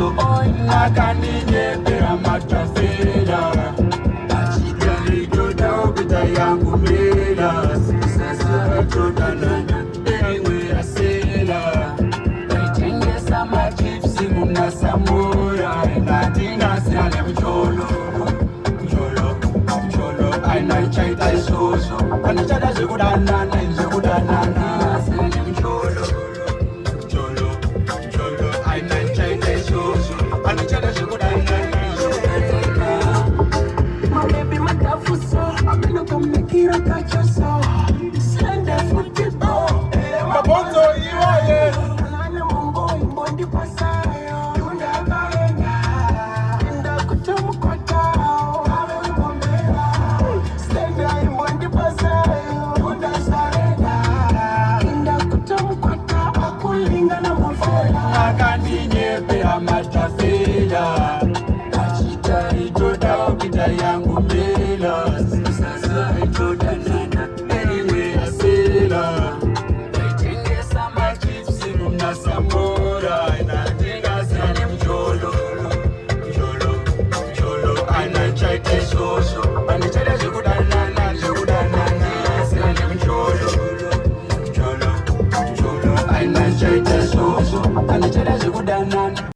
Akaninyepera matafela achidalitoda opita yangu mela sisasa todanana ewe asela naitengesa machipsi kuna samora natinasiale mcholo mcholo aina chaita isoso anichada zvekudanana izvekudanana